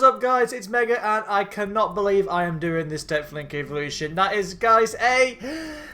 up guys, it's Mega and I cannot believe I am doing this Deck Link Evolution. That is guys a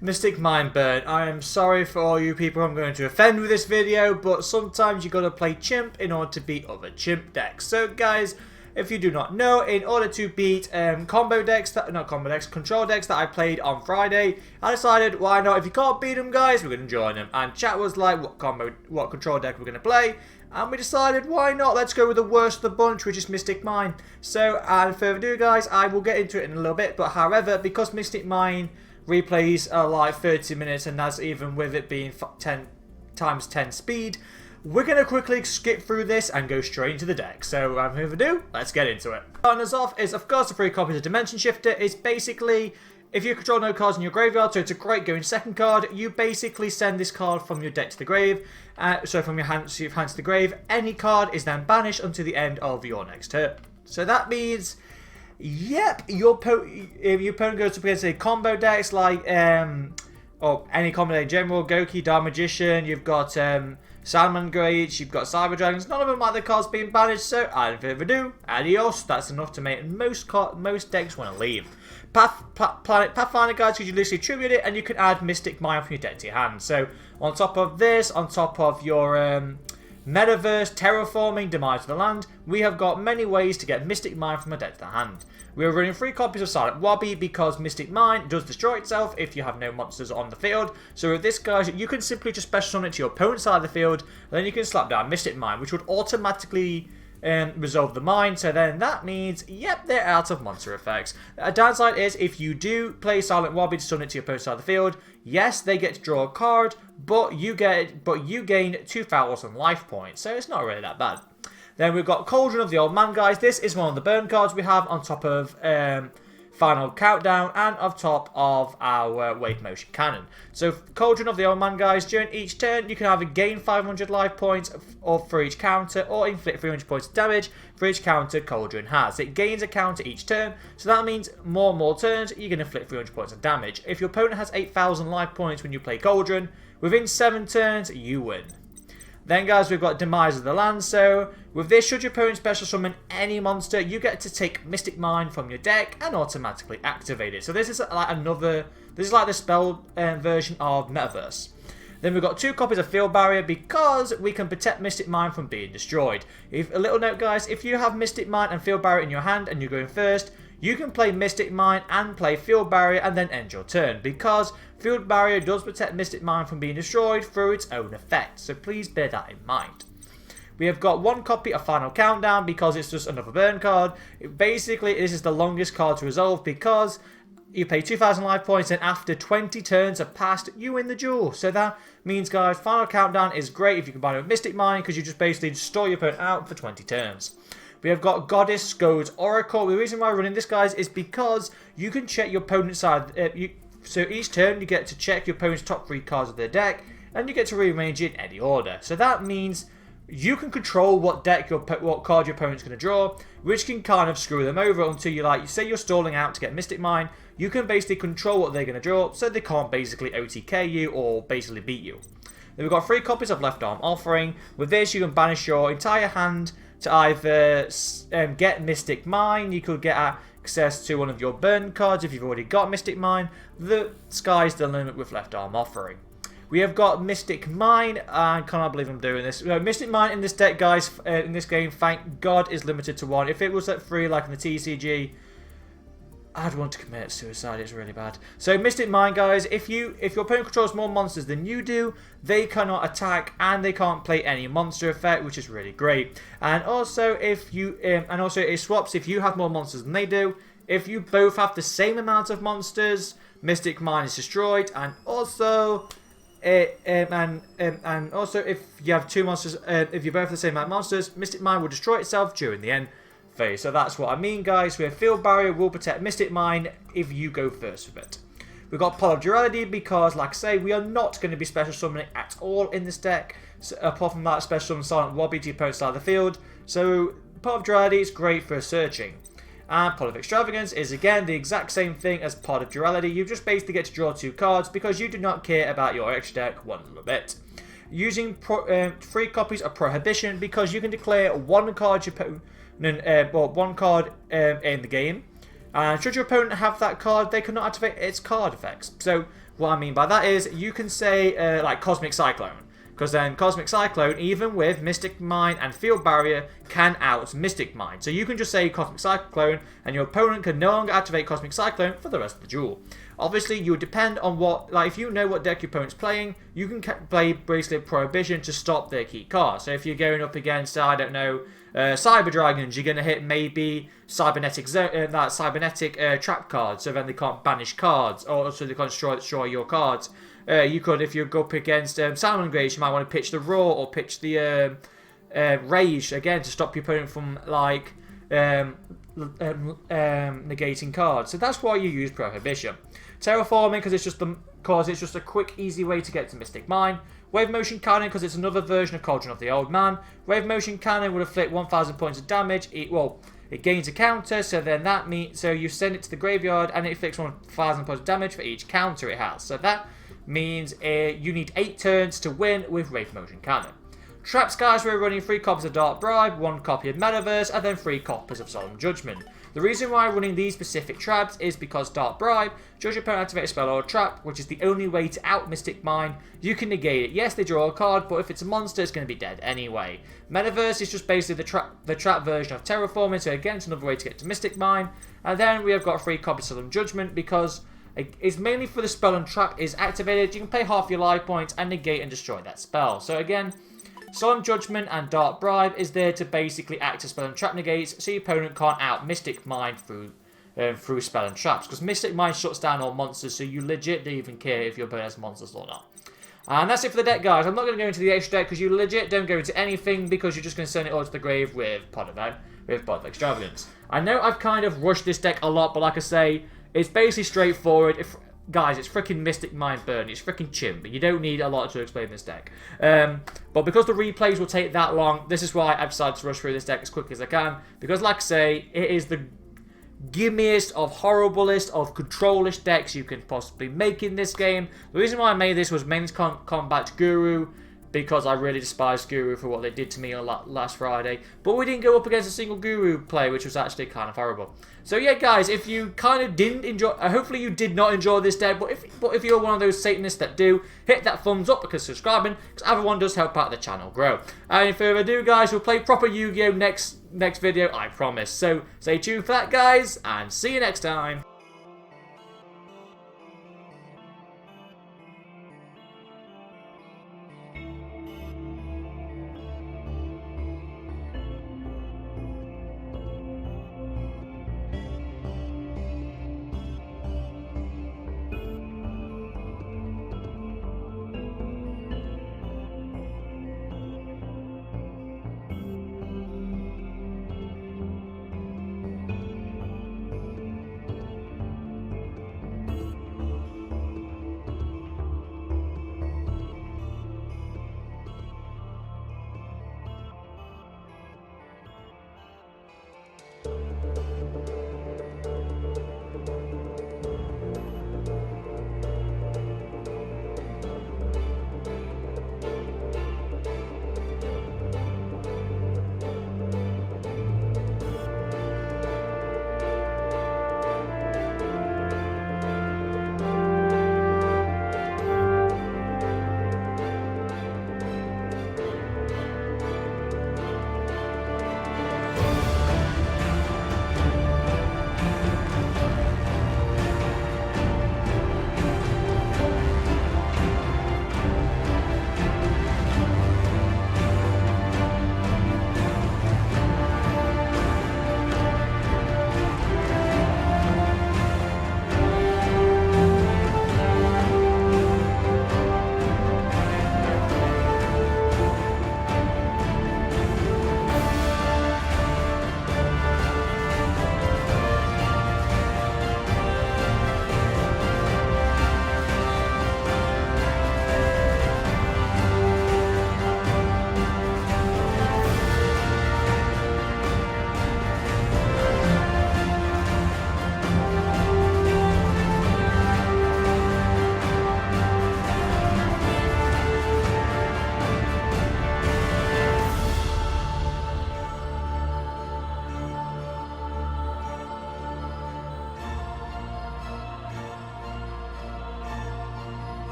Mystic Mind burn. I am sorry for all you people I'm going to offend with this video, but sometimes you gotta play Chimp in order to beat other Chimp decks. So guys, if you do not know, in order to beat control decks that I played on Friday, I decided why not, if you can't beat them guys, we're going to join them. And chat was like what control deck we're going to play, and we decided why not, let's go with the worst of the bunch, which is Mystic Mine. So without further ado guys, I will get into it in a little bit, but however, because Mystic Mine replays are like 30 minutes, and that's even with it being 10 times 10 speed, we're going to quickly skip through this and go straight into the deck. So without further ado, let's get into it. Starting us off is of course the free copies of Dimension Shifter. It's basically, if you control no cards in your graveyard, so it's a great going second card, you basically send this card from your deck to the grave. So from your hand to the grave, any card is then banished until the end of your next turn. So that means, yep, your opponent goes up against a combo decks like, or any combo deck in general, Goki, Dark Magician, you've got Salmon Greats, you've got Cyber Dragons, none of them like the cards being banished, so without further ado, adios. That's enough to make most decks want to leave. Pathfinder guys, because you literally tribute it and you can add Mystic Mine from your deck to your hand. So on top of this, on top of your Metaverse, Terraforming, Demise of the Land, we have got many ways to get Mystic Mine from a deck to the hand. We are running 3 copies of Silent Wobby because Mystic Mine does destroy itself if you have no monsters on the field. So with this guys, you can simply just special summon it to your opponent's side of the field, and then you can slap down Mystic Mine, which would automatically resolve the mine. So then that means, yep, they're out of monster effects. A downside is if you do play Silent Wobby to summon it to your opponent's side of the field, yes, they get to draw a card, but you gain 2,000 life points. So it's not really that bad. Then we've got Cauldron of the Old Man, guys. This is one of the burn cards we have on top of Final Countdown and on top of our Wave Motion Cannon. So Cauldron of the Old Man, guys, during each turn you can either gain 500 life points for each counter or inflict 300 points of damage for each counter Cauldron has. It gains a counter each turn, so that means more turns you can inflict 300 points of damage. If your opponent has 8,000 life points when you play Cauldron, within 7 turns you win. Then guys, we've got Demise of the Land. So with this, should your opponent special summon any monster, you get to take Mystic Mine from your deck and automatically activate it. So this is like the spell version of Metaverse. Then we've got 2 copies of Field Barrier because we can protect Mystic Mine from being destroyed. A little note guys, if you have Mystic Mine and Field Barrier in your hand and you're going first, you can play Mystic Mine and play Field Barrier and then end your turn, because Field Barrier does protect Mystic Mine from being destroyed through its own effect, so please bear that in mind. We have got 1 copy of Final Countdown because it's just another burn card. Basically, this is the longest card to resolve because you pay 2,000 life points and after 20 turns have passed, you win the duel. So that means, guys, Final Countdown is great if you combine it with Mystic Mine because you just basically store your opponent out for 20 turns. We have got Goddess Scourge Oracle. The reason why we're running this, guys, is because you can check your opponent's side. So each turn you get to check your opponent's top 3 cards of their deck, and you get to rearrange it in any order. So that means you can control what card your opponent's going to draw, which can kind of screw them over until you say you're stalling out to get Mystic Mine. You can basically control what they're going to draw, so they can't basically OTK you or basically beat you. Then we've got 3 copies of Left Arm Offering. With this, you can banish your entire hand to either get Mystic Mine, you could get access to one of your burn cards if you've already got Mystic Mine. The sky's the limit with Left Arm Offering. We have got Mystic Mine, I cannot believe I'm doing this. Mystic Mine in this deck, guys, in this game, thank God, is limited to 1. If it was at 3 like in the TCG, I'd want to commit suicide, it's really bad. So Mystic Mine, guys, if your opponent controls more monsters than you do, they cannot attack and they can't play any monster effect, which is really great. And also it swaps if you have more monsters than they do. If you both have the same amount of monsters, Mystic Mine is destroyed. And also if you have 2 monsters, if you both have the same amount of monsters, Mystic Mine will destroy itself during the end phase. So that's what I mean, guys. We have Field Barrier will protect Mystic Mine if you go first with it. We've got Pot of Duality because, like I say, we are not going to be special summoning at all in this deck. So, apart from that, special summon Silent Wobby to your opponent's side of the field. So Pot of Duality is great for searching. And Pot of Extravagance is again the exact same thing as Pot of Duality. You just basically get to draw 2 cards because you do not care about your extra deck one little bit. Using 3 copies of Prohibition because you can declare 1 card your opponent one card in the game. And should your opponent have that card, they cannot activate its card effects. So what I mean by that is you can say like Cosmic Cyclone. Because then Cosmic Cyclone, even with Mystic Mine and Field Barrier, can out Mystic Mine. So you can just say Cosmic Cyclone, and your opponent can no longer activate Cosmic Cyclone for the rest of the duel. Obviously, you would depend on what, like if you know what deck your opponent's playing, you can play basically Prohibition to stop their key cards. So if you're going up against, I don't know, Cyber Dragons, you're going to hit maybe Cybernetic trap cards, so then they can't banish cards, or so they can't destroy your cards. You could, if you go up against Salmon Grace, you might want to pitch the Roar or pitch the Rage, again, to stop your opponent from, like, negating cards. So that's why you use Prohibition. Terraforming, because it's just a quick, easy way to get to Mystic Mine. Wave Motion Cannon, because it's another version of Cauldron of the Old Man. Wave Motion Cannon would inflict 1,000 points of damage. It gains a counter, so then that means, so you send it to the graveyard, and it inflicts 1,000 points of damage for each counter it has. So that means you need 8 turns to win with Wave Motion Cannon. Traps, guys, we're running 3 copies of Dark Bribe, 1 copy of Metaverse, and then 3 copies of Solemn Judgment. The reason why I'm running these specific traps is because Dark Bribe, judge your opponent activate a spell or a trap, which is the only way to out Mystic Mine. You can negate it. Yes, they draw a card, but if it's a monster, it's going to be dead anyway. Metaverse is just basically the trap version of Terraforming, so again, it's another way to get to Mystic Mine. And then we have got 3 copies of Solemn Judgment, because it's mainly for the spell and trap is activated. You can pay half your life points and negate and destroy that spell. So again, Solemn Judgment and Dark Bribe is there to basically act as spell and trap negates, so your opponent can't out Mystic Mine through spell and traps. Because Mystic Mine shuts down all monsters, so you legit don't even care if your opponent has monsters or not. And that's it for the deck, guys. I'm not going to go into the extra deck because you legit don't go into anything, because you're just going to send it all to the grave with Pod of Extravagance. I know I've kind of rushed this deck a lot, but like I say, it's basically straightforward. Guys, it's freaking Mystic Mine Burn. It's freaking chimp. You don't need a lot to explain this deck. But because the replays will take that long, this is why I've decided to rush through this deck as quick as I can. Because, like I say, it is the gimmiest of horriblest of control-ish decks you can possibly make in this game. The reason why I made this was mainly to combat Guru, because I really despise Guru for what they did to me on last Friday. But we didn't go up against a single Guru play, which was actually kind of horrible. So yeah, guys, if you kind of didn't enjoy, hopefully you did not enjoy this deck, but if you're one of those Satanists that do, hit that thumbs up because subscribing, because everyone does help out the channel grow. And if further ado, guys, we'll play proper Yu-Gi-Oh! next video, I promise. So stay tuned for that, guys, and see you next time.